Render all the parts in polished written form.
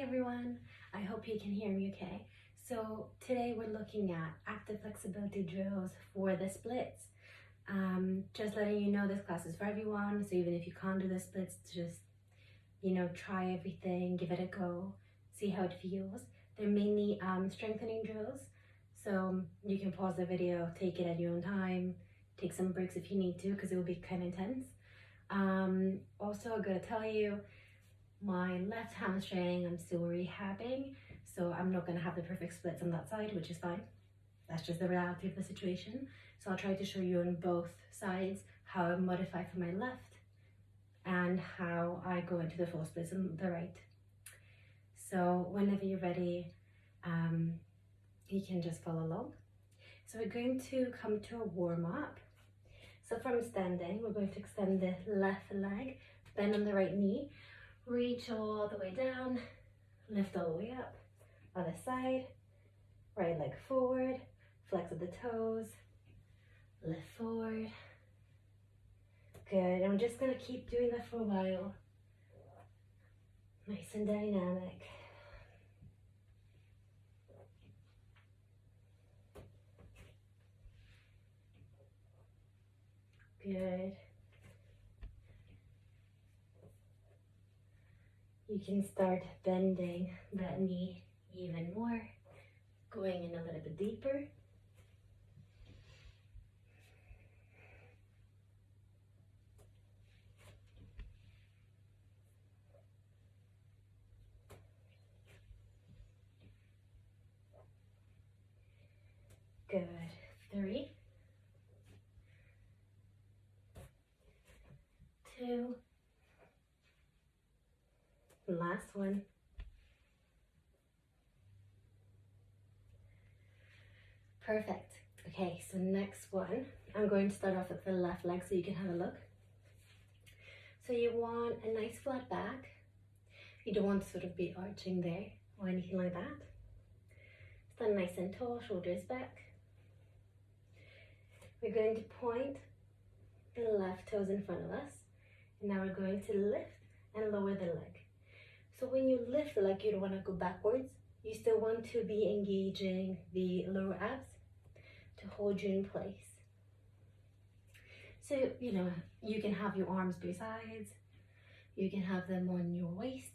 everyone, I hope you can hear me okay. So today we're looking at active flexibility drills for the splits. Just letting you know this class is for everyone, so even if you can't do the splits, just try everything, give it a go, see how it feels. They're mainly strengthening drills, so you can pause the video, take it at your own time, take some breaks if you need to, because it will be kind of intense. Also, I gotta tell you, my left hamstring, I'm still rehabbing, so I'm not gonna have the perfect splits on that side, which is fine. That's just the reality of the situation. So I'll try to show you on both sides how I modify for my left and how I go into the full splits on the right. So whenever you're ready, you can just follow along. So we're going to come to a warm up. So from standing, we're going to extend the left leg, bend on the right knee, reach all the way down, lift all the way up, other side, right leg forward, flex of the toes, lift forward. Good, and we're just gonna keep doing that for a while. Nice and dynamic. Good. You can start bending that knee even more, going in a little bit deeper. Good. 3, 2, last one. Perfect. Okay, so next one, I'm going to start off with the left leg so you can have a look. So you want a nice flat back. You don't want to sort of be arching there or anything like that. Stand nice and tall, shoulders back. We're going to point the left toes in front of us. And now we're going to lift and lower the leg. So when you lift the leg, you don't want to go backwards. You still want to be engaging the lower abs to hold you in place. So, you can have your arms by sides, you can have them on your waist,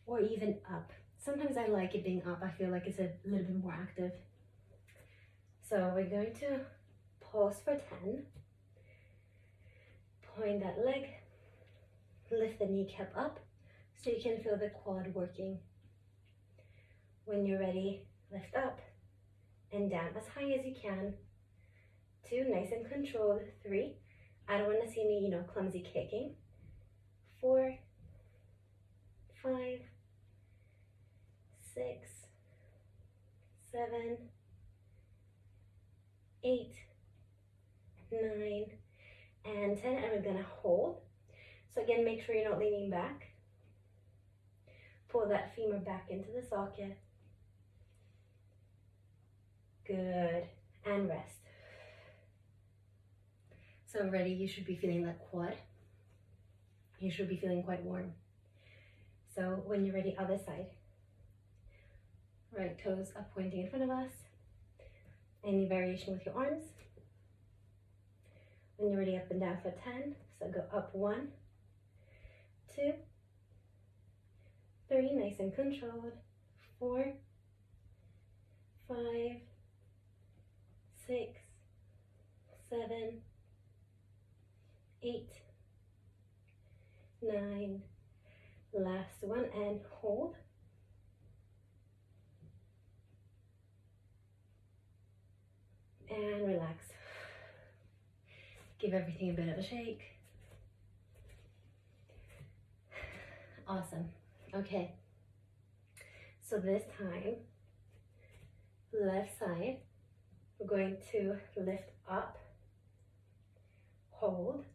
or even up. Sometimes I like it being up. I feel like it's a little bit more active. So we're going to pause for 10. Point that leg, lift the kneecap up so you can feel the quad working. When you're ready, lift up and down as high as you can. 2, nice and controlled. 3, I don't want to see any, clumsy kicking. 4, 5, 6, 7, 8, 9, and 10, and we're gonna hold. So again, make sure you're not leaning back. Pull that femur back into the socket. Good, and rest. So already you should be feeling that quad. You should be feeling quite warm. So when you're ready, other side. Right toes up pointing in front of us. Any variation with your arms. When you're ready, up and down for 10. So go up 1, 2, 3, nice and controlled. 4, 5, 6, 7, 8, 9, last one, and hold. And relax. Give everything a bit of a shake. Awesome. Okay. So this time, left side, we're going to lift up, hold,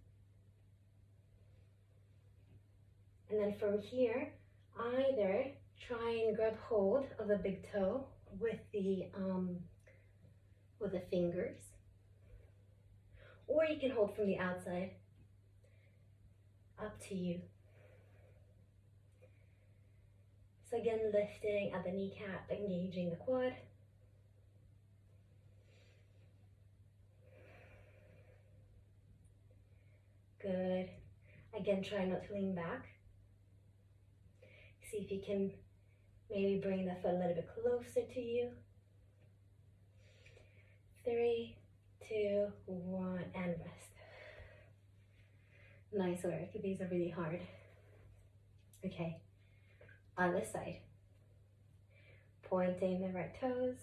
and then from here, either try and grab hold of the big toe with the fingers, or you can hold from the outside. Up to you. So again, lifting at the kneecap, engaging the quad. Good. Again, try not to lean back. See if you can maybe bring the foot a little bit closer to you. 3, 2, 1, and rest. Nice work. These are really hard. Okay, on this side. Pointing the right toes.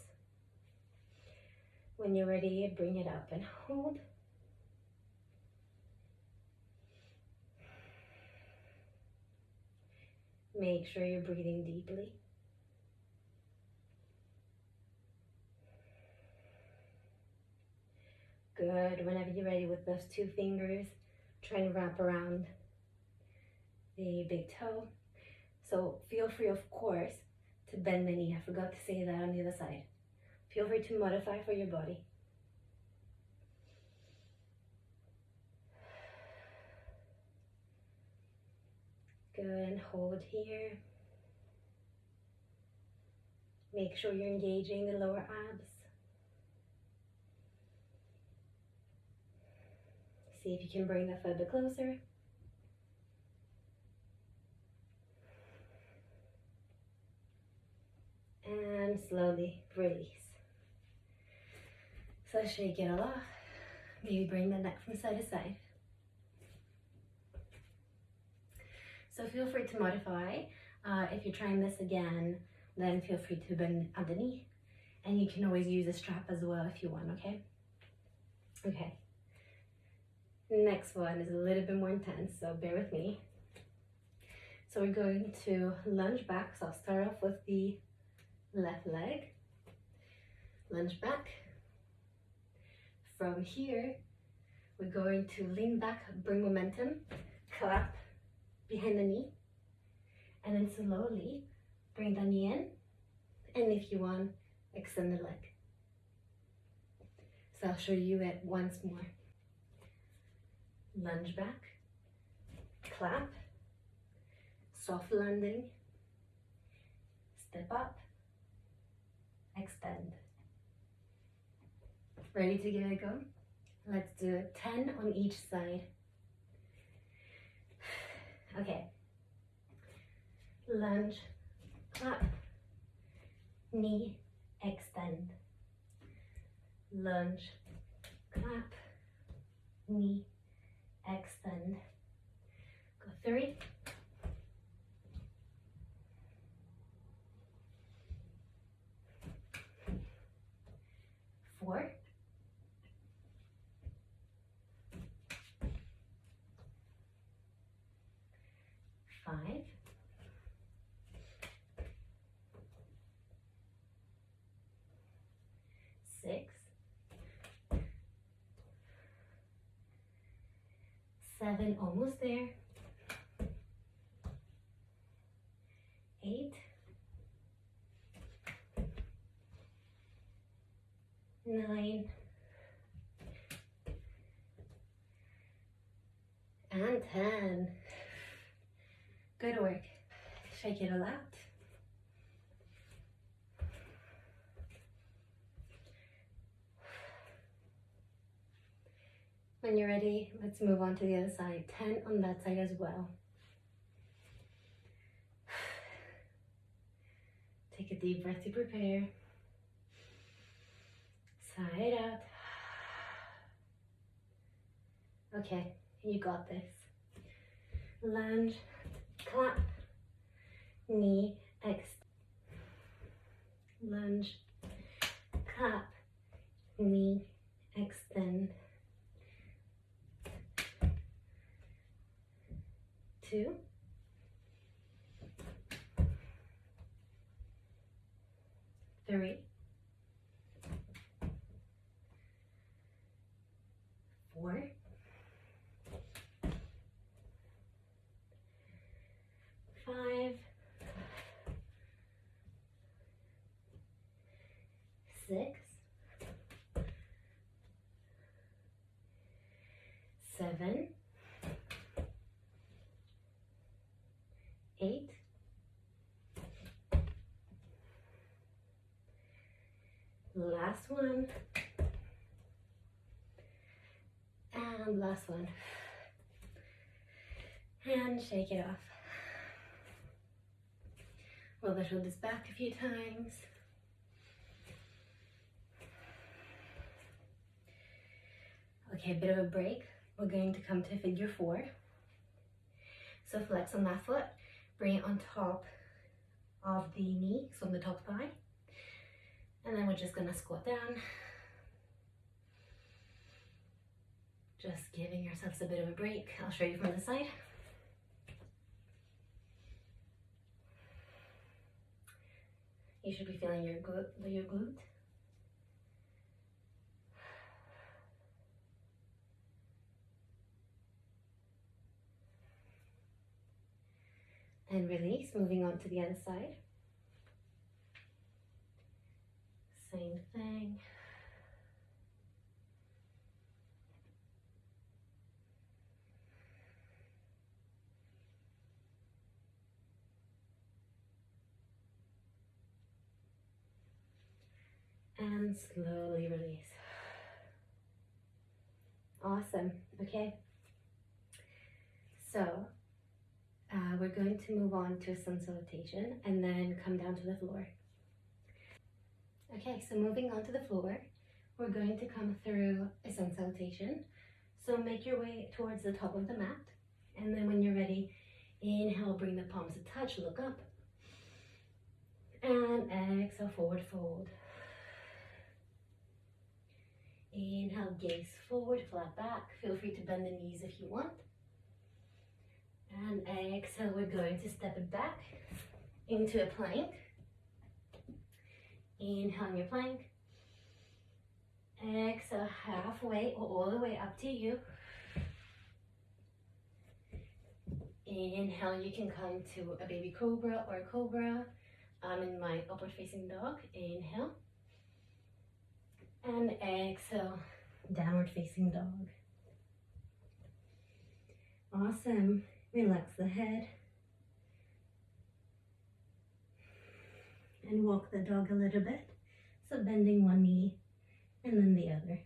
When you're ready, bring it up and hold. Make sure you're breathing deeply. Good. Whenever you're ready with those 2 fingers, try and wrap around the big toe. So feel free, of course, to bend the knee. I forgot to say that on the other side. Feel free to modify for your body. Good, and hold here. Make sure you're engaging the lower abs. See if you can bring that foot a bit closer. And slowly release. So shake it all off. Maybe bring the neck from side to side. So feel free to modify. If you're trying this again, then feel free to bend at the knee. And you can always use a strap as well if you want, okay? Okay. Next one is a little bit more intense, so bear with me. So we're going to lunge back. So I'll start off with the left leg. Lunge back. From here, we're going to lean back, bring momentum, clap behind the knee, and then slowly bring the knee in, and if you want, extend the leg. So I'll show you it once more. Lunge back, clap, soft landing, step up, extend. Ready to give it a go? Let's do 10 on each side. Okay. Lunge, clap, knee, extend. Lunge, clap, knee, extend. Go 3. 4. 5. 6. 7, almost there. 8. 9. And 10. Good work. Shake it all out. When you're ready, let's move on to the other side. 10 on that side as well. Take a deep breath to prepare. Sigh it out. Okay, you got this. Lunge, clap, knee, extend. Lunge, clap, knee, extend. 2. 3. 4. 5. 6. 7. 8. Last one. And last one. And shake it off. Roll the shoulders back a few times. Okay, a bit of a break. We're going to come to figure 4. So flex on that foot, bring it on top of the knee, so on the top thigh. And then we're just gonna squat down. Just giving yourselves a bit of a break. I'll show you from the side. You should be feeling your glute. And release, moving on to the other side. Same thing. And slowly release. Awesome. Okay. So we're going to move on to a sun salutation and then come down to the floor. Okay, so moving on to the floor, we're going to come through a sun salutation. So make your way towards the top of the mat. And then when you're ready, inhale, bring the palms to touch, look up. And exhale, forward fold. Inhale, gaze forward, flat back. Feel free to bend the knees if you want. And exhale, we're going to step it back into a plank. Inhale in your plank. Exhale, halfway or all the way up to you. Inhale, you can come to a baby cobra or a cobra. I'm in my upward facing dog. Inhale. And exhale, downward facing dog. Awesome. Relax the head. And walk the dog a little bit. So bending one knee and then the other.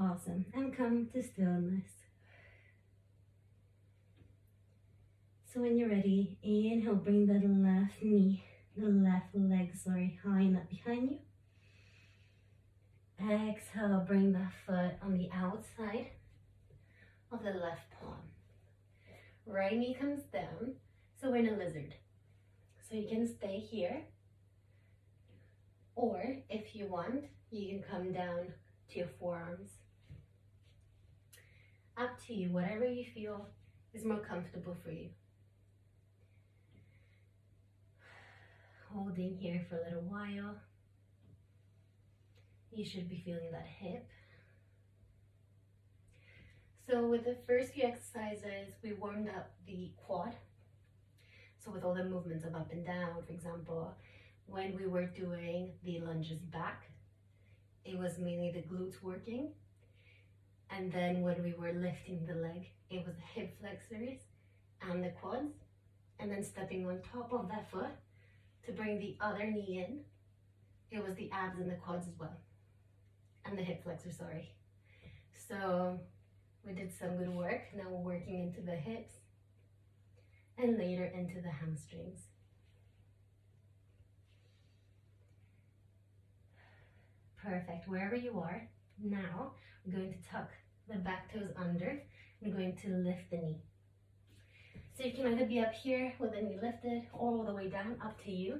Awesome. And come to stillness. So when you're ready, inhale, bring the left knee, the left leg, high and up behind you. Exhale, bring the foot on the outside of the left palm. Right knee comes down, so we're in a lizard. So you can stay here, or if you want, you can come down to your forearms. Up to you, whatever you feel is more comfortable for you. Holding here for a little while. You should be feeling that hip. So with the first few exercises, we warmed up the quad. So with all the movements of up and down, for example, when we were doing the lunges back, it was mainly the glutes working. And then when we were lifting the leg, it was the hip flexors and the quads. And then stepping on top of that foot to bring the other knee in, it was the abs and the quads as well. And the hip flexor, sorry. So we did some good work. Now we're working into the hips and later into the hamstrings. Perfect. Wherever you are, now we're going to tuck the back toes under. We're going to lift the knee. So you can either be up here with the knee lifted or all the way down, up to you.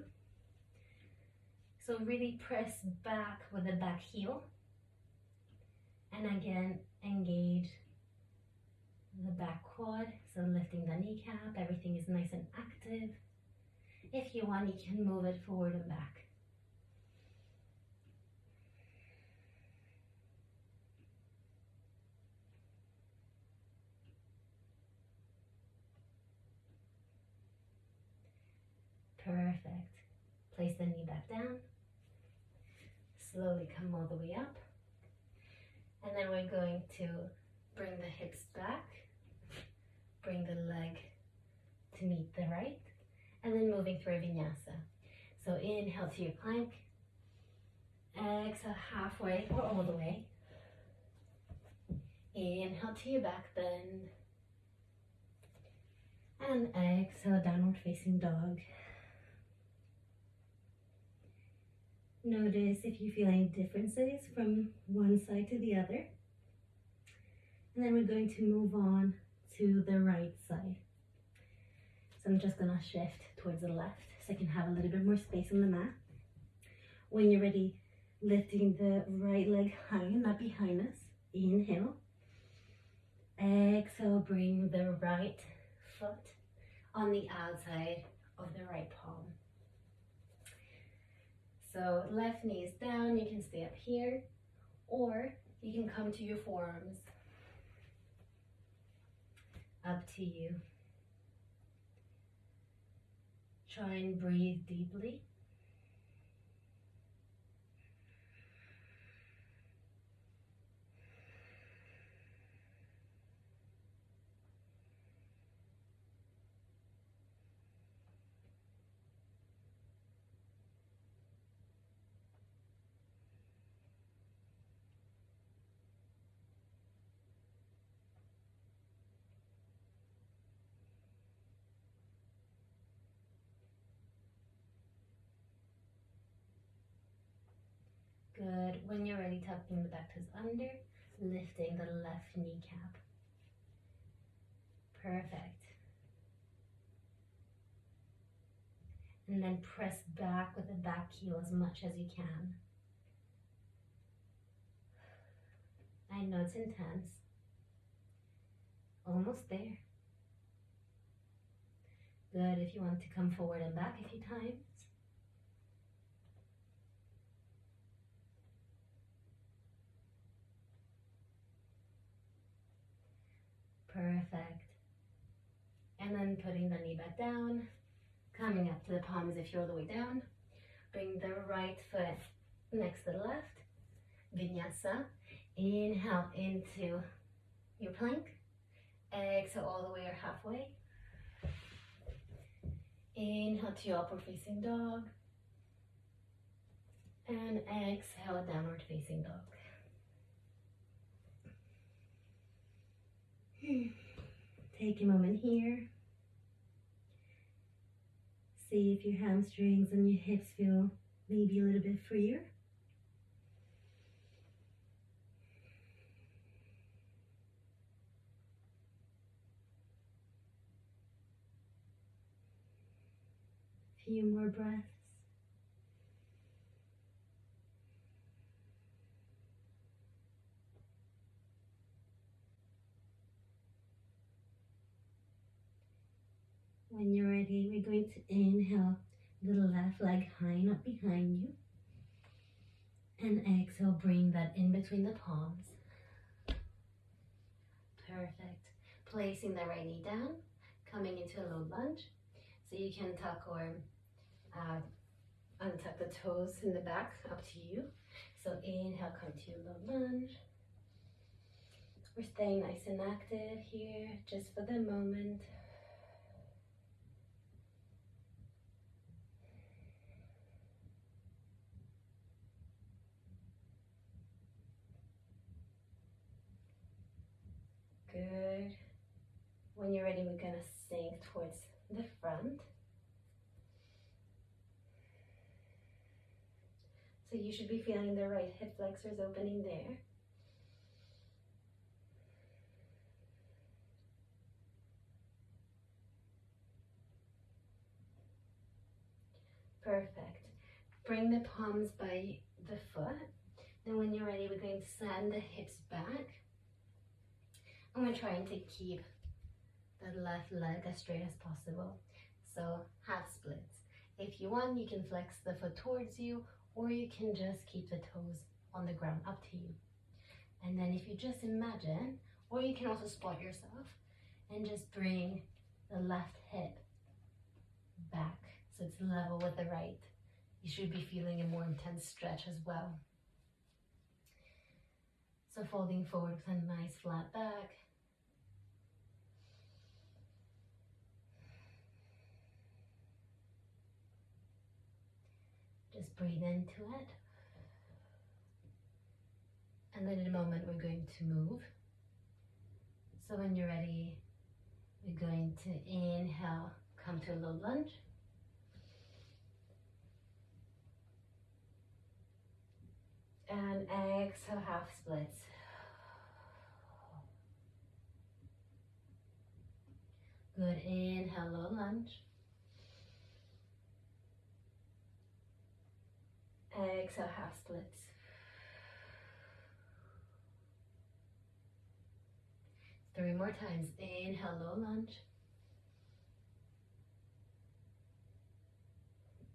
So really press back with the back heel. And again, engage the back quad. So lifting the kneecap, everything is nice and active. If you want, you can move it forward and back. Perfect. Place the knee back down. Slowly come all the way up. And then we're going to bring the hips back, bring the leg to meet the right, and then moving through a vinyasa. So inhale to your plank, exhale halfway or all the way. Inhale to your back bend, and exhale, downward facing dog. Notice if you feel any differences from one side to the other. And then we're going to move on to the right side. So I'm just gonna shift towards the left so I can have a little bit more space on the mat. When you're ready, lifting the right leg high, not behind us. Inhale. Exhale, bring the right foot on the outside of the right palm. So left knee is down, you can stay up here, or you can come to your forearms. Up to you. Try and breathe deeply. Good. When you're ready, tucking the back toes under, lifting the left kneecap. Perfect. And then press back with the back heel as much as you can. I know it's intense. Almost there. Good. If you want to come forward and back a few times. Perfect. And then putting the knee back down, coming up to the palms if you're all the way down. Bring the right foot next to the left. Vinyasa. Inhale into your plank. Exhale all the way or halfway. Inhale to your upward facing dog. And exhale, downward facing dog. Take a moment here. See if your hamstrings and your hips feel maybe a little bit freer. Few more breaths. When you're ready, we're going to inhale the left leg high, not behind you. And exhale, bring that in between the palms. Perfect. Placing the right knee down, coming into a low lunge. So you can tuck or untuck the toes in the back, up to you. So inhale, come to a low lunge. We're staying nice and active here, just for the moment. Good. When you're ready, we're gonna sink towards the front. So you should be feeling the right hip flexors opening there. Perfect. Bring the palms by the foot. Then when you're ready, we're going to send the hips back. And we're trying to keep the left leg as straight as possible. So half splits. If you want, you can flex the foot towards you, or you can just keep the toes on the ground, up to you. And then if you just imagine, or you can also spot yourself and just bring the left hip back so it's level with the right. You should be feeling a more intense stretch as well. So folding forward with a nice flat back. Just breathe into it. And then in a moment we're going to move. So when you're ready, we're going to inhale, come to a low lunge. And exhale, half splits. Good, inhale, low lunge. Exhale, half splits. Three more times. Inhale, low lunge.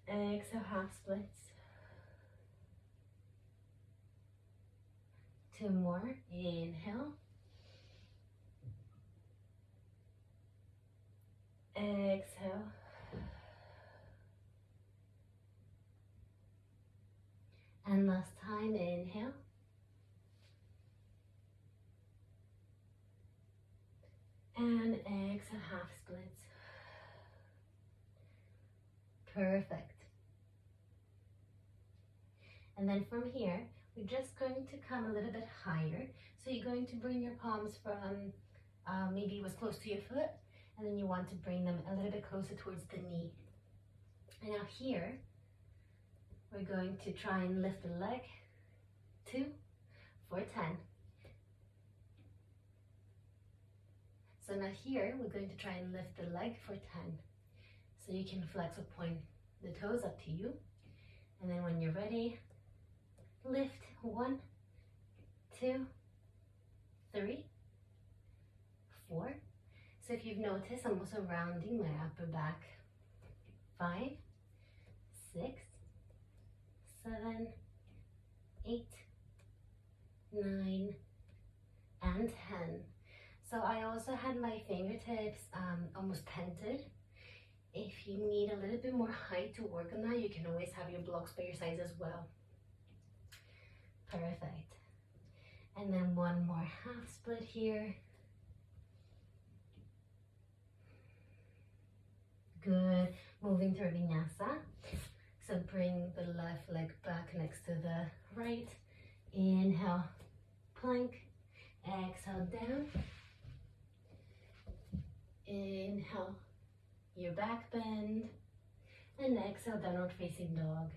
Exhale, half splits. Two more. Inhale. Exhale. And last time, inhale. And exhale, half splits. Perfect. And then from here, we're just going to come a little bit higher. So you're going to bring your palms from, maybe it was close to your foot, and then you want to bring them a little bit closer towards the knee. And now here, we're going to try and lift the leg, 2 for 10. So now here, we're going to try and lift the leg for 10. So you can flex or point the toes, up to you. And then when you're ready, lift 1, 2, 3, 4. So if you've noticed, I'm also rounding my upper back. 5, 6, 7, 8, 9, and 10. So I also had my fingertips almost tented. If you need a little bit more height to work on that, you can always have your blocks by your sides as well. Perfect. And then one more half split here. Good. Moving through vinyasa. So bring the left leg back next to the right. Inhale, plank. Exhale, down. Inhale, your back bend. And exhale, downward facing dog.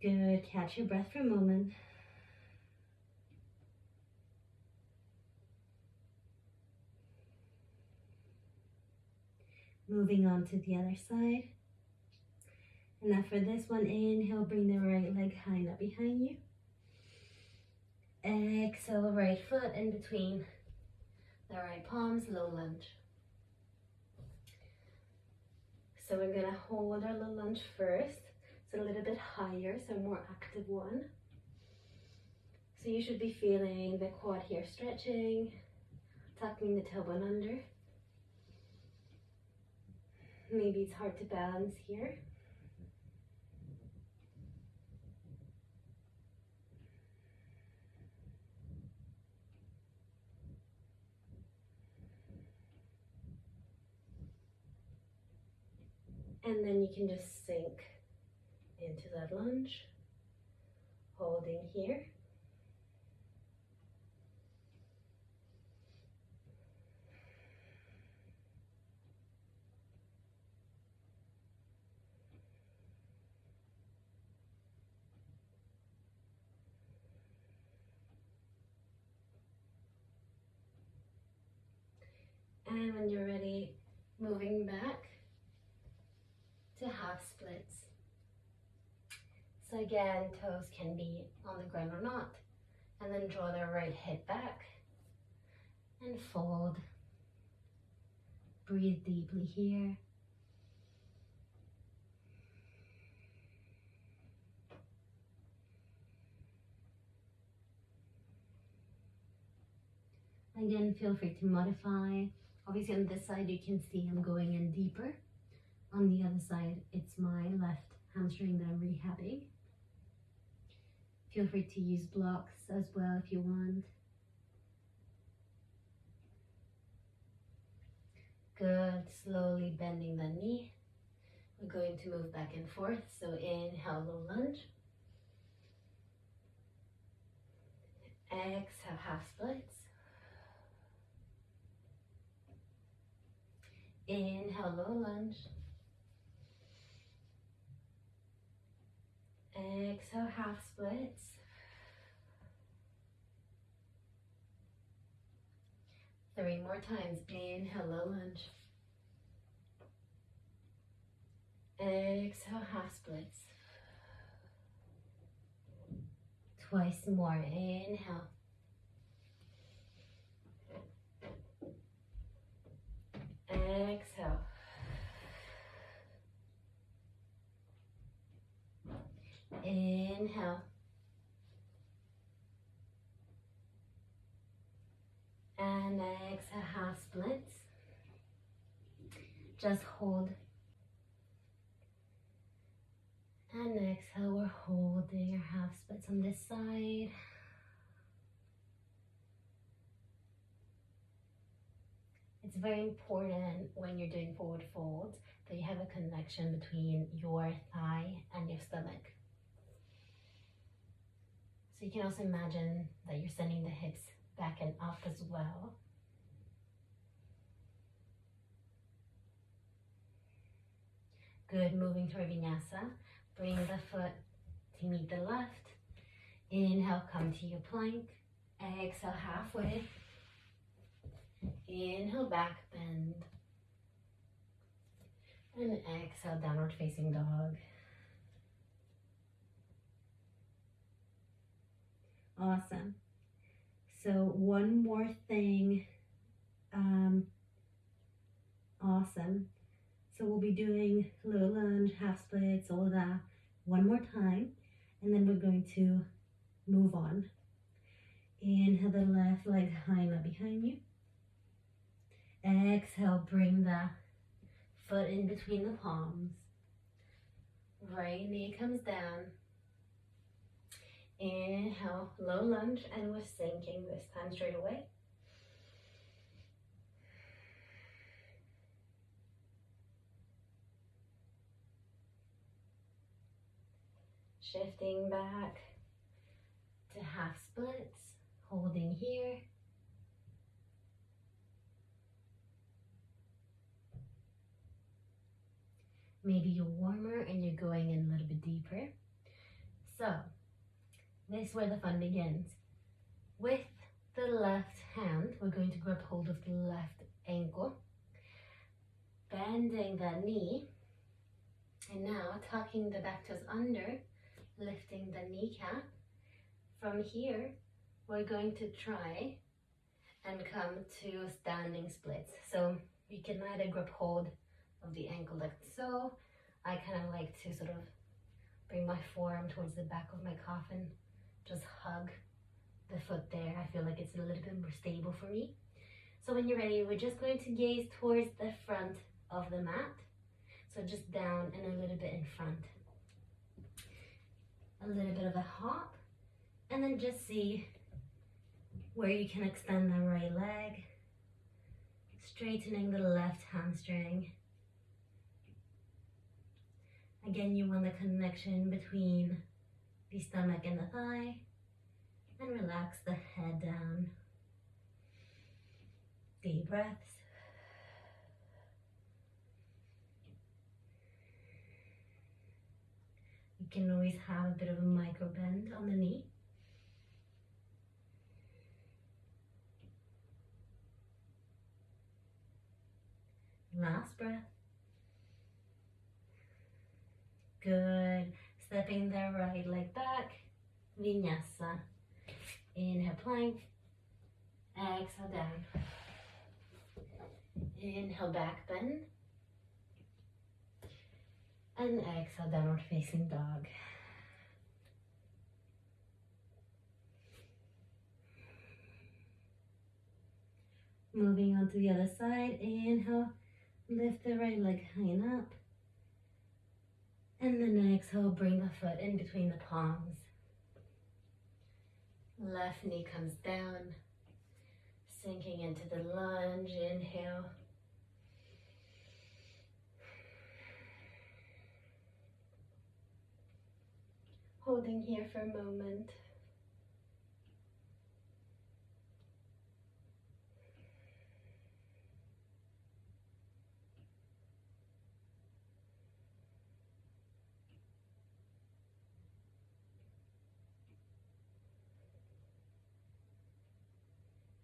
Good. Catch your breath for a moment. Moving on to the other side. And now for this one, inhale, bring the right leg high up behind you. Exhale, right foot in between the right palms, low lunge. So we're gonna hold our low lunge first. It's a little bit higher, so a more active one. So you should be feeling the quad here stretching, tucking the tailbone under. Maybe it's hard to balance here. And then you can just sink into that lunge, holding here. And when you're ready, moving back to half splits. So again, toes can be on the ground or not. And then draw the right hip back and fold. Breathe deeply here. Again, feel free to modify. Obviously on this side you can see I'm going in deeper. On the other side, it's my left hamstring that I'm rehabbing. Feel free to use blocks as well if you want. Good. Slowly bending the knee. We're going to move back and forth. So inhale, low lunge. Exhale, half splits. Inhale, low lunge. Exhale, half splits. Three more times. Inhale, low lunge. Exhale, half splits. Twice more. Inhale. Exhale. Inhale. And exhale, half splits. Just hold. And exhale, we're holding our half splits on this side. It's very important when you're doing forward folds that you have a connection between your thigh and your stomach. So you can also imagine that you're sending the hips back and up as well. Good, moving toward vinyasa. Bring the foot to meet the left. Inhale, come to your plank. Exhale, halfway. Inhale, back bend. And exhale, downward facing dog. Awesome. So one more thing. Awesome. So we'll be doing low lunge, half splits, all of that one more time. And then we're going to move on. Inhale the left leg high up behind you. Exhale, bring the foot in between the palms. Right knee comes down. Inhale, low lunge, and we're sinking this time straight away. Shifting back to half splits, holding here. Maybe you're warmer and you're going in a little bit deeper. So, this is where the fun begins. With the left hand, we're going to grab hold of the left ankle, bending the knee, and now tucking the back toes under, lifting the kneecap. From here, we're going to try and come to standing splits. So you can either grab hold of the ankle like so. I kind of like to sort of bring my forearm towards the back of my calf and just hug the foot there. I feel like it's a little bit more stable for me. So when you're ready, we're just going to gaze towards the front of the mat. So just down and a little bit in front. A little bit of a hop. And then just see where you can extend the right leg. Straightening the left hamstring. Again, you want the connection between the stomach and the thigh. And relax the head down. Deep breaths. You can always have a bit of a micro bend on the knee. Last breath. Good. Stepping the right leg back. Vinyasa. Inhale, plank. Exhale, down. Inhale, back bend. And exhale, downward facing dog. Moving on to the other side. Inhale, lift the right leg high and up. And then exhale, bring the foot in between the palms. Left knee comes down, sinking into the lunge. Inhale. Holding here for a moment.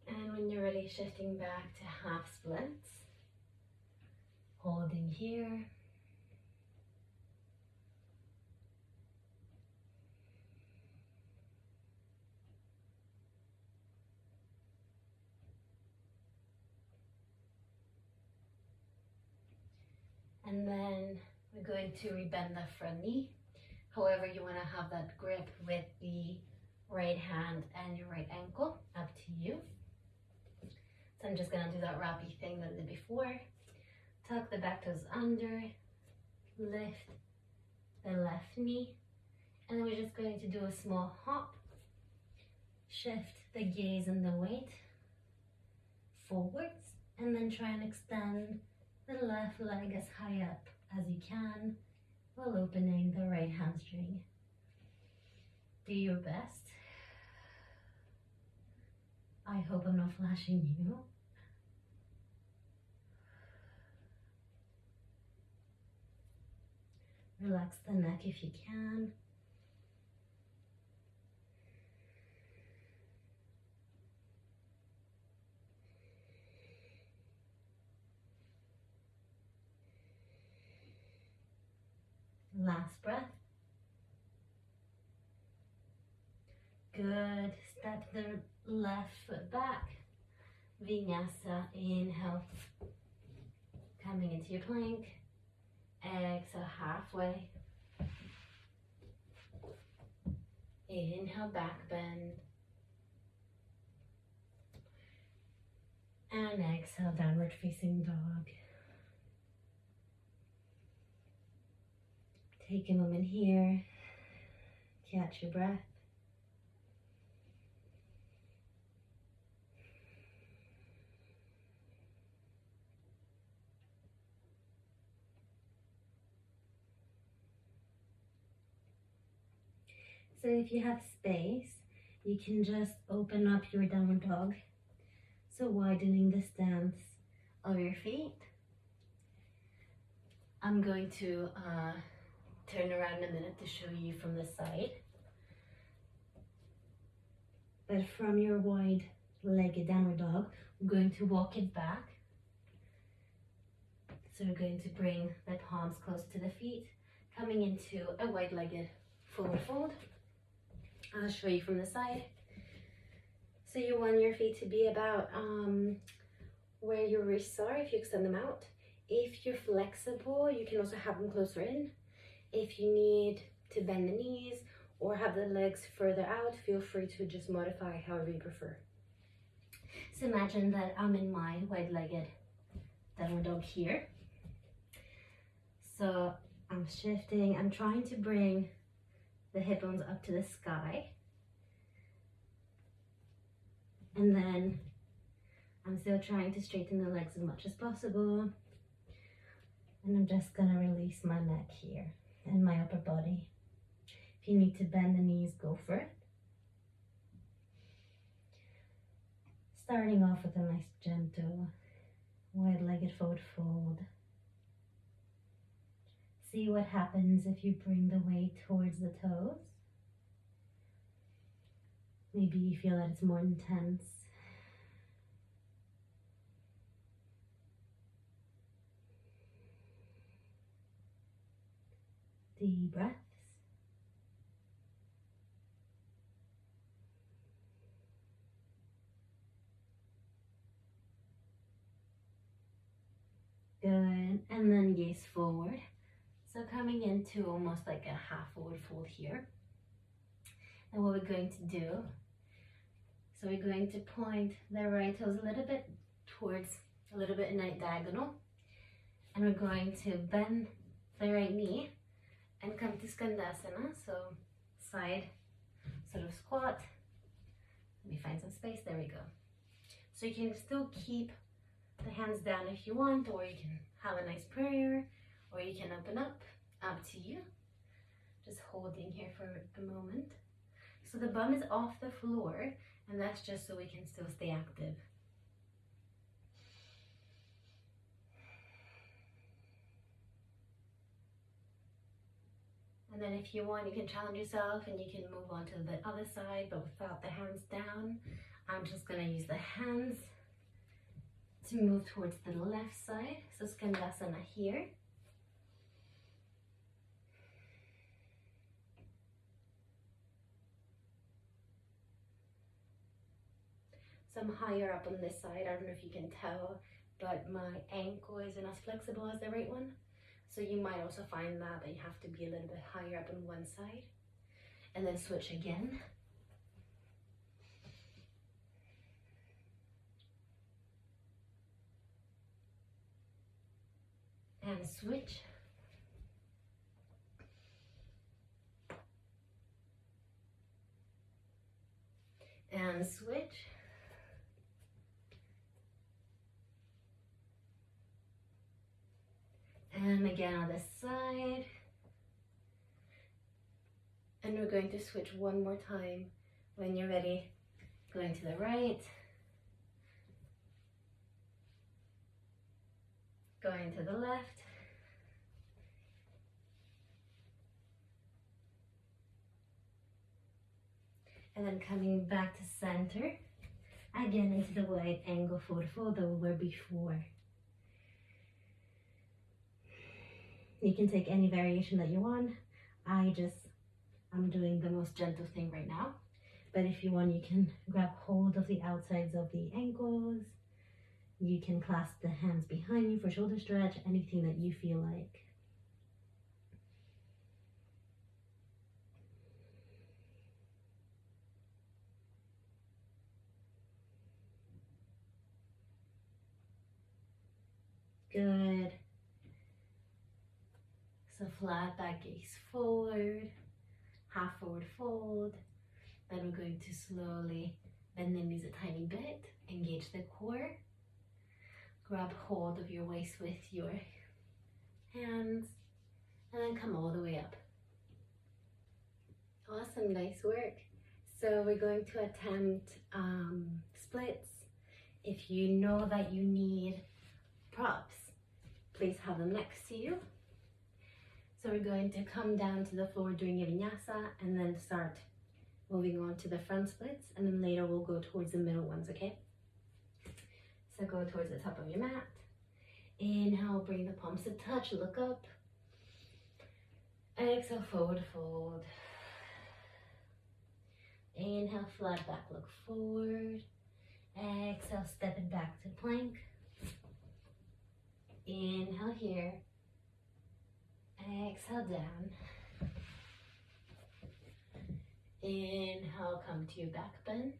And when you're ready, shifting back to half splits. Holding here. And then we're going to rebend the front knee. However you want to have that grip with the right hand and your right ankle, up to you. So I'm just going to do that wrappy thing that I did before. Tuck the back toes under, lift the left knee, and then we're just going to do a small hop. Shift the gaze and the weight forwards, and then try and extend the left leg as high up as you can while opening the right hamstring. Do your best. I hope I'm not flashing you. Relax the neck if you can. Last breath. Good. Step the left foot back. Vinyasa. Inhale. Coming into your plank. Exhale halfway. Inhale, back bend. And exhale, downward facing dog. Take a moment here. Catch your breath. So if you have space, you can just open up your downward dog. So widening the stance of your feet. I'm going to turn around in a minute to show you from the side. But from your wide-legged downward dog, we're going to walk it back. So we're going to bring the palms close to the feet, coming into a wide-legged forward fold. I'll show you from the side. So you want your feet to be about where your wrists are if you extend them out. If you're flexible, you can also have them closer in. If you need to bend the knees or have the legs further out, feel free to just modify however you prefer. So imagine that I'm in my wide-legged downward dog here. So I'm shifting, I'm trying to bring the hip bones up to the sky. And then I'm still trying to straighten the legs as much as possible. And I'm just gonna release my neck here and my upper body. If you need to bend the knees, go for it. Starting off with a nice gentle wide-legged forward fold. See what happens if you bring the weight towards the toes. Maybe you feel that it's more intense. Deep breaths. Good, and then gaze forward. So coming into almost like a half forward fold here. And what we're going to do, so we're going to point the right toes a little bit towards, a little bit in a diagonal. And we're going to bend the right knee and come to Skandasana, so side sort of squat. Let me find some space, there we go. So you can still keep the hands down if you want, or you can have a nice prayer, or you can open up to you. Just holding here for a moment. So the bum is off the floor, and that's just so we can still stay active. And then if you want, you can challenge yourself and you can move on to the other side, but without the hands down. I'm just gonna use the hands to move towards the left side. So Skandasana here. So I'm higher up on this side. I don't know if you can tell, but my ankle isn't as flexible as the right one. So you might also find that you have to be a little bit higher up on one side. And then switch again. And switch. And switch. And again on this side. And we're going to switch one more time. When you're ready, going to the right. Going to the left. And then coming back to center. Again into the wide angle forward fold that we were before. You can take any variation that you want. I'm doing the most gentle thing right now. But if you want, you can grab hold of the outsides of the ankles. You can clasp the hands behind you for shoulder stretch, anything that you feel like. Good. So flat back gaze forward, half forward fold. Then we're going to slowly bend the knees a tiny bit, engage the core. Grab hold of your waist with your hands, and then come all the way up. Awesome, nice work. So we're going to attempt splits. If you know that you need props, please have them next to you. So we're going to come down to the floor doing a vinyasa and then start moving on to the front splits, and then later we'll go towards the middle ones, okay? So go towards the top of your mat. Inhale, bring the palms to touch, look up. Exhale, forward fold. Inhale, flat back, look forward. Exhale, step it back to plank. Inhale here. Exhale down. Inhale, come to your back bend.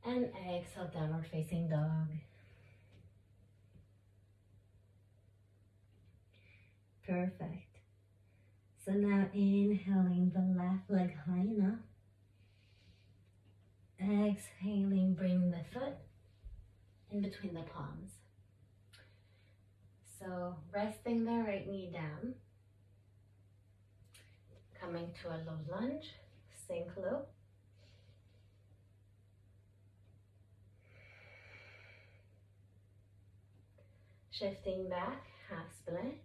And exhale, downward facing dog. Perfect. So now inhaling the left leg high enough. Exhaling, bring the foot in between the palms. So resting the right knee down. Coming to a low lunge, sink low. Shifting back, half splits.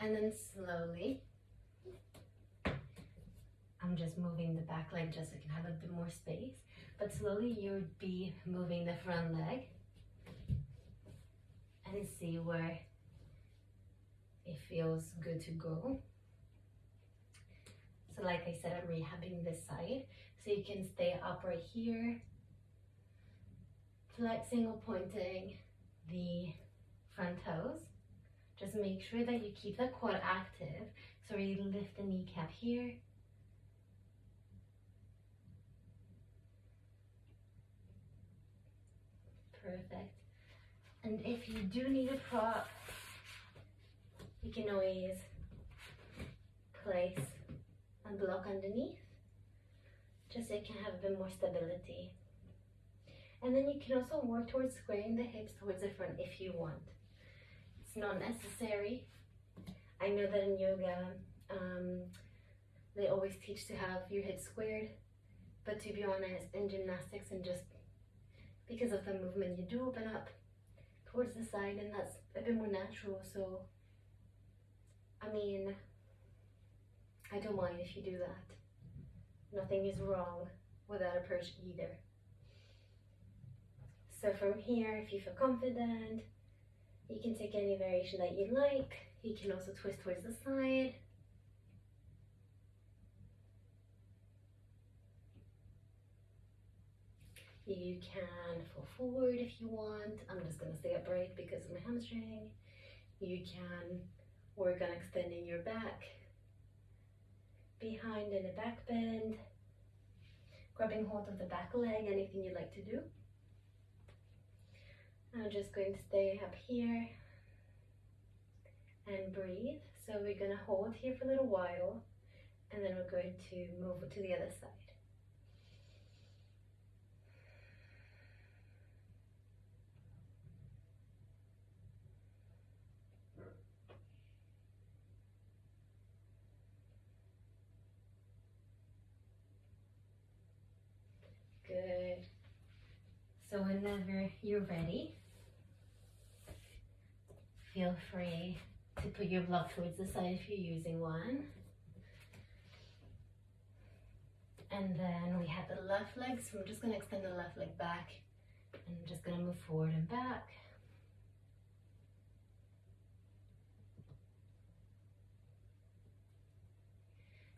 And then slowly, I'm just moving the back leg just so I can have a bit more space. But slowly you would be moving the front leg and see where it feels good to go. So like I said, I'm rehabbing this side. So you can stay upright here, flexing or pointing the front toes. Just make sure that you keep the quad active. So you lift the kneecap here. Perfect. And if you do need a prop, you can always place a block underneath, just so you can have a bit more stability. And then you can also work towards squaring the hips towards the front if you want. It's not necessary. I know that in yoga, they always teach to have your hips squared, but to be honest, in gymnastics and just because of the movement, you do open up towards the side, and that's a bit more natural. So, I mean, I don't mind if you do that. Nothing is wrong with that approach either. So from here, if you feel confident, you can take any variation that you like. You can also twist towards the side. You can fall forward if you want. I'm just going to stay upright because of my hamstring. You can work on extending your back behind in a back bend, grabbing hold of the back leg, anything you'd like to do. I'm just going to stay up here and breathe. So we're going to hold here for a little while, and then we're going to move to the other side. Good. So whenever you're ready, feel free to put your block towards the side if you're using one. And then we have the left leg, so I'm just going to extend the left leg back, and I'm just going to move forward and back.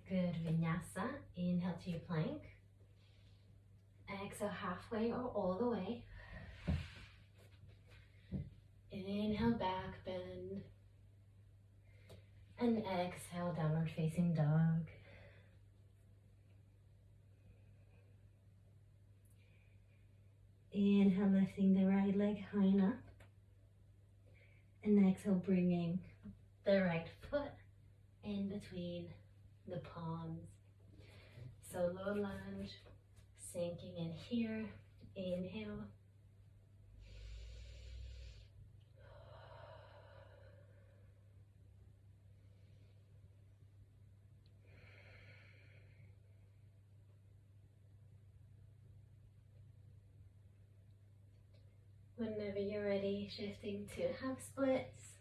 Good. Vinyasa. Inhale to your plank. Exhale halfway or all the way. Inhale, back bend. And exhale, downward facing dog. Inhale, lifting the right leg high enough. And exhale, bringing the right foot in between the palms. So low lunge, sinking in here. Inhale. Whenever you're ready, shifting to half splits,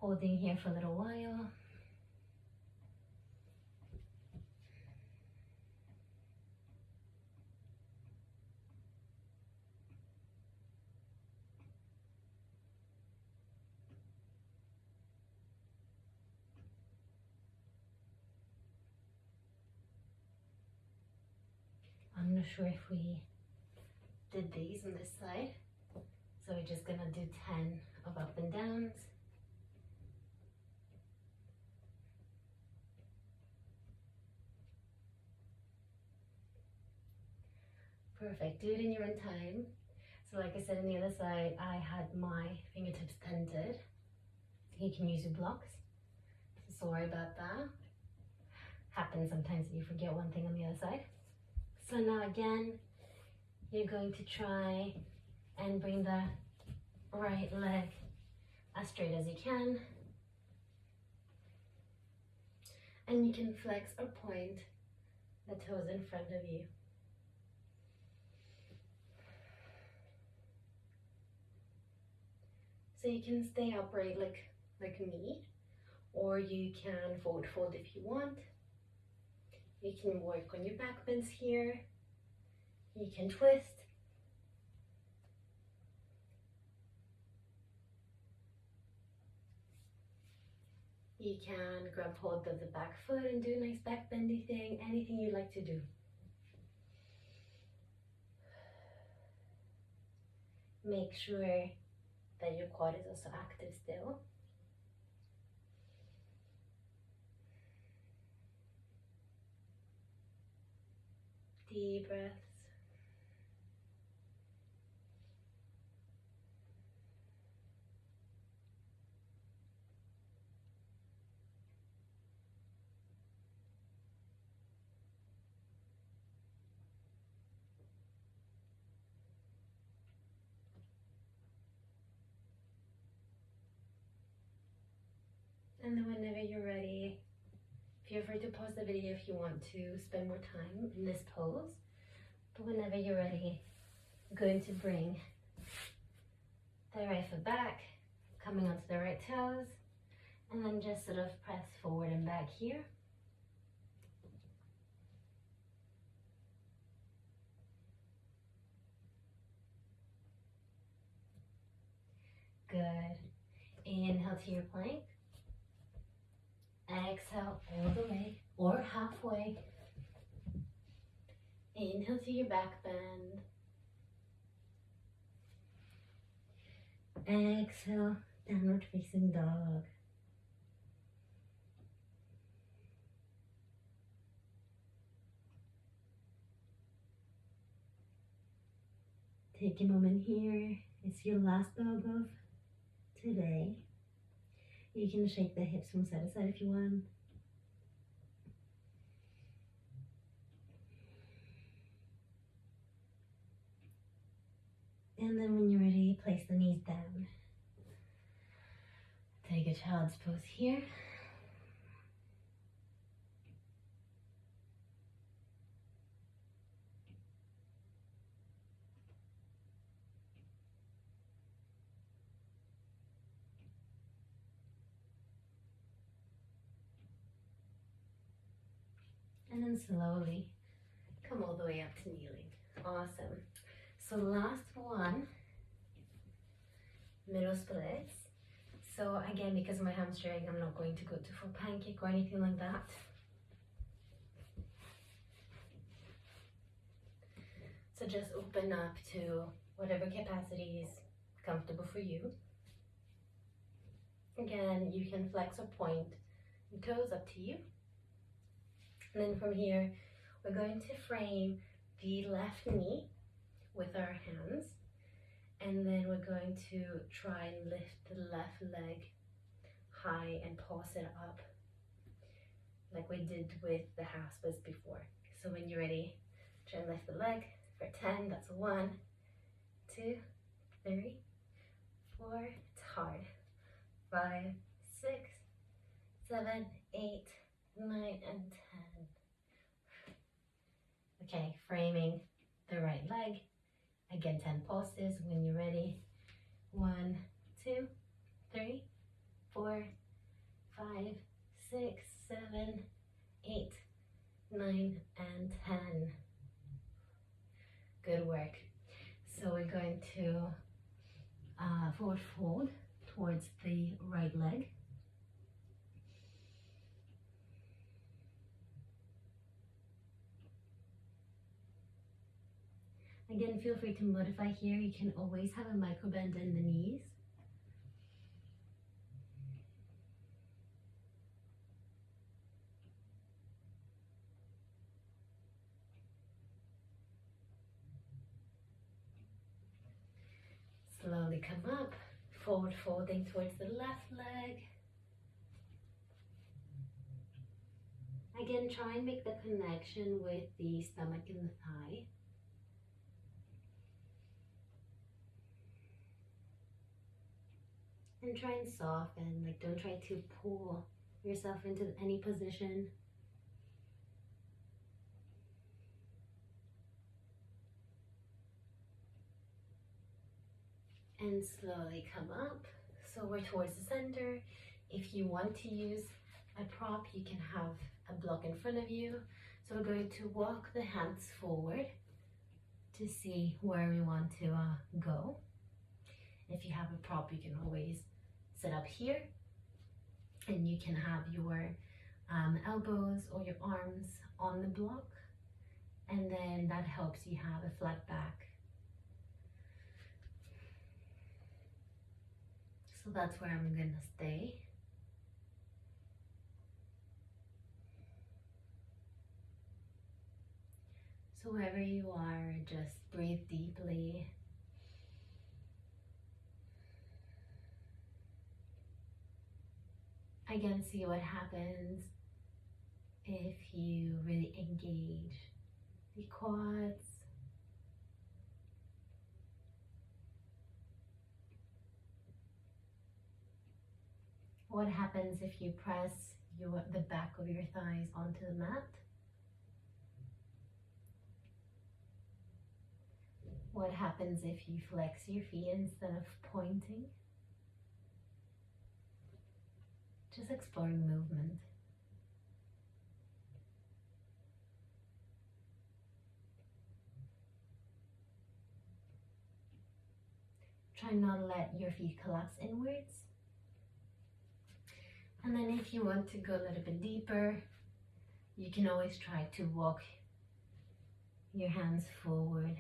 holding here for a little while. I'm not sure if we did these on this side. So we're just gonna do 10 of up and downs. Perfect, do it in your own time. So like I said on the other side, I had my fingertips tented. You can use your blocks. So sorry about that. Happens sometimes that you forget one thing on the other side. So now again, you're going to try and bring the right leg as straight as you can. And you can flex or point the toes in front of you. So you can stay upright like me, or you can forward fold if you want. You can work on your back bends here. You can twist. You can grab hold of the back foot and do a nice back bendy thing, anything you like to do. Make sure that your quad is also active still. Deep breaths. And then whenever you're ready, feel free to pause the video if you want to spend more time in this pose. But whenever you're ready, I'm going to bring the right foot back, coming onto the right toes, and then just sort of press forward and back here. Good. Inhale to your plank. Exhale all the way or halfway. Inhale to your back bend. Exhale, downward facing dog. Take a moment here. It's your last dog of today. You can shake the hips from side to side if you want. And then when you're ready, place the knees down. Take a child's pose here. And then slowly come all the way up to kneeling. Awesome. So last one, middle splits. So again, because of my hamstring, I'm not going to go to full pancake or anything like that. So just open up to whatever capacity is comfortable for you. Again, you can flex or point your toes, up to you. And then from here, we're going to frame the left knee with our hands. And then we're going to try and lift the left leg high and pulse it up like we did with the half splits before. So when you're ready, try and lift the leg for 10. That's 1, 2, 3, 4. It's hard. 5, 6, 7, 8, 9, and 10. Okay, framing the right leg. Again, 10 pulses when you're ready. 1, 2, 3, 4, 5, 6, 7, 8, 9, and 10. Good work. So we're going to forward fold towards the right leg. Again, feel free to modify here. You can always have a micro bend in the knees. Slowly come up, forward folding towards the left leg. Again, try and make the connection with the stomach and the thigh. And try and soften, like don't try to pull yourself into any position. And slowly come up. So we're towards the center. If you want to use a prop, you can have a block in front of you. So we're going to walk the hands forward to see where we want to go. If you have a prop, you can always sit up here, and you can have your elbows or your arms on the block, and then that helps you have a flat back. So that's where I'm gonna stay. So wherever you are, just breathe deeply. Again, see what happens if you really engage the quads. What happens if you press the back of your thighs onto the mat? What happens if you flex your feet instead of pointing? Just exploring movement. Try not to let your feet collapse inwards. And then if you want to go a little bit deeper, you can always try to walk your hands forward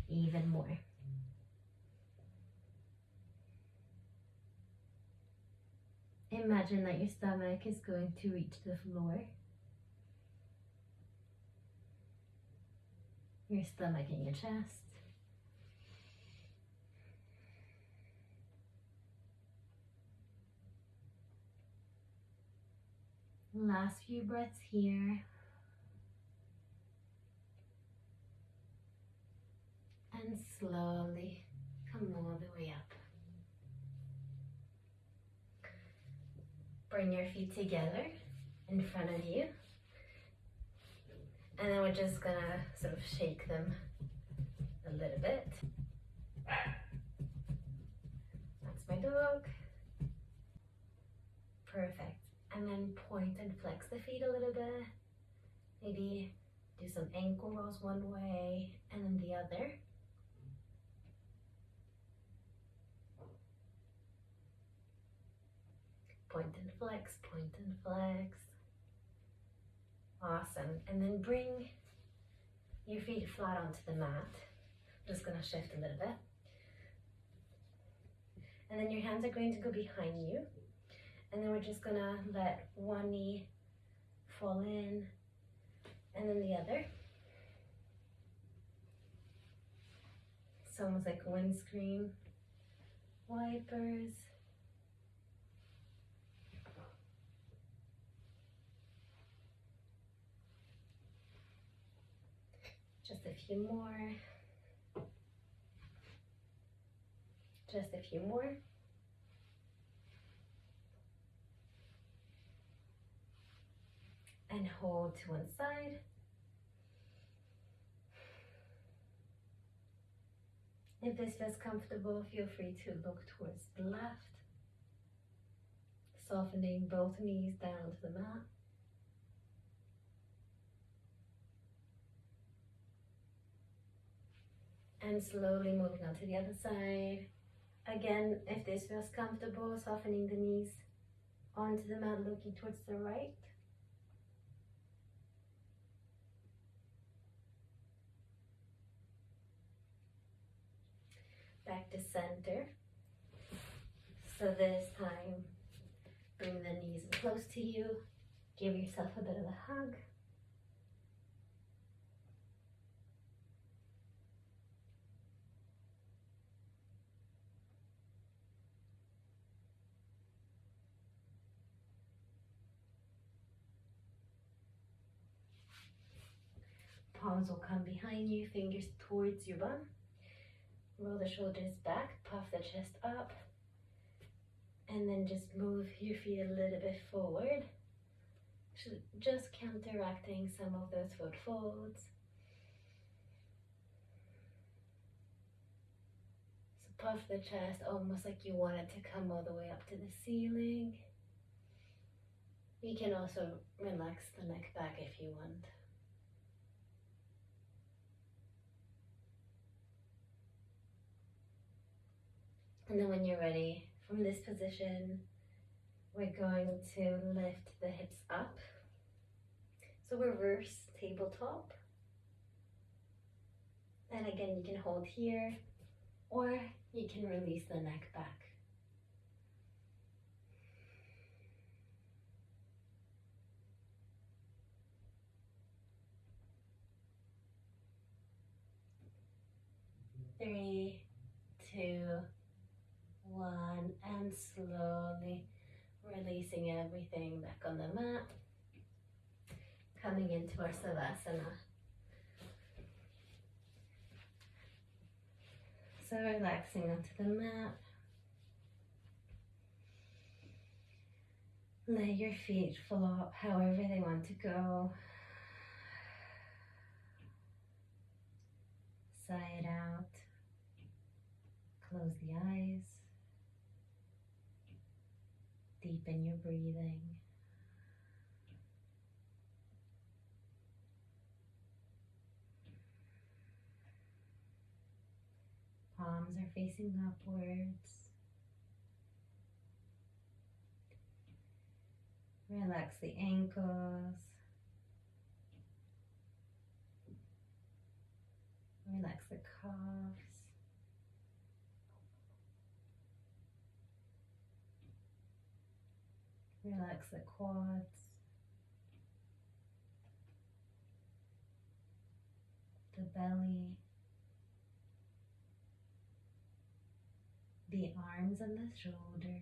even more. Imagine that your stomach is going to reach the floor. Your stomach and your chest. Last few breaths here. And slowly come all the way up. Bring your feet together in front of you. And then we're just gonna sort of shake them a little bit. That's my dog. Perfect. And then point and flex the feet a little bit. Maybe do some ankle rolls one way and then the other. Point and flex, point and flex. Awesome. And then bring your feet flat onto the mat. I'm just gonna shift a little bit. And then your hands are going to go behind you. And then we're just gonna let one knee fall in and then the other. It's almost like windscreen wipers. Just a few more. Just a few more. And hold to one side. If this feels comfortable, feel free to look towards the left. Softening both knees down to the mat. And slowly moving on to the other side. Again, if this feels comfortable, softening the knees onto the mat, looking towards the right. Back to center. So this time, bring the knees close to you. Give yourself a bit of a hug. Palms will come behind you, fingers towards your bum. Roll the shoulders back, puff the chest up. And then just move your feet a little bit forward. Just counteracting some of those foot folds. So puff the chest almost like you want it to come all the way up to the ceiling. You can also relax the neck back if you want. And then when you're ready, from this position, we're going to lift the hips up. So reverse tabletop. And again, you can hold here, or you can release the neck back. Three, two, one, and slowly releasing everything back on the mat. Coming into our Savasana. So relaxing onto the mat. Let your feet flop however they want to go. Sigh it out. Close the eyes. Deepen your breathing. Palms are facing upwards. Relax the ankles. Relax the calves. Relax the quads. The belly. The arms and the shoulders.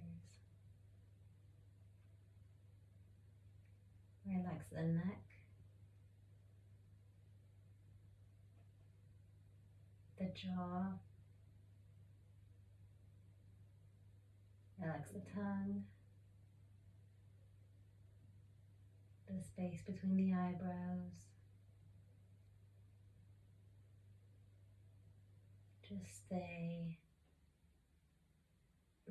Relax the neck. The jaw. Relax the tongue. The space between the eyebrows. Just stay.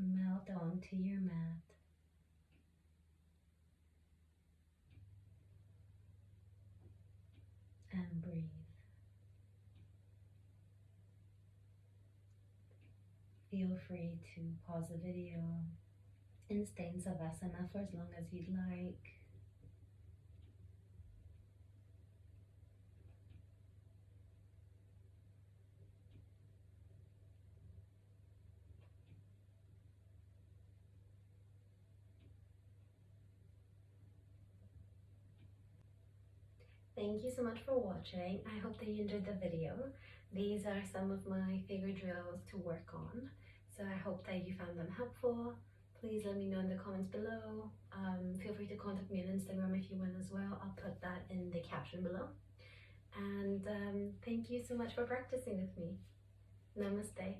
Melt onto your mat. And breathe. Feel free to pause the video and stay in Savasana for as long as you'd like. Thank you so much for watching. I hope that you enjoyed the video. These are some of my favorite drills to work on. So I hope that you found them helpful. Please let me know in the comments below. Feel free to contact me on Instagram if you want as well. I'll put that in the caption below. And thank you so much for practicing with me. Namaste.